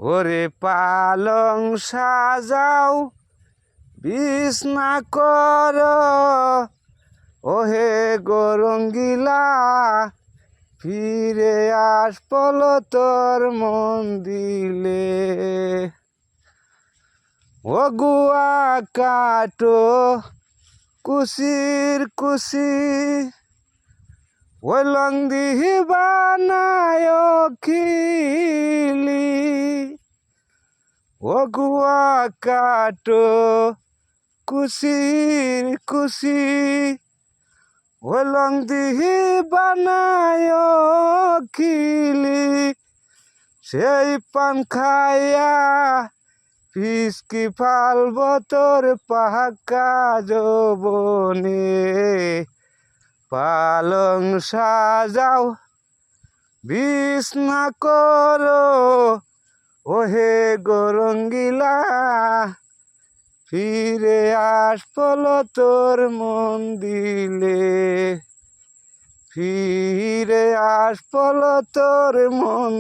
ওরে পালং সাজাও বিছনা কর ওহে গরঙ্গিলা ফিরে আস তোর মন দিলে ও গুয়া কাটো কুসির কুসি ওই লং দিহি বানায় খিলি ও গুয়া কাটো কুসির কুসি ওই লং দিহি বানায় খিলি সেই পান খাইয়া পিসকি ফালব তোর পাহাকা যৌবনে পালং সাজাও বিছনা করো ওহে গরঙ্গিলা ফিরে আসল তোর মন দিলে ফিরে আসল তোর মন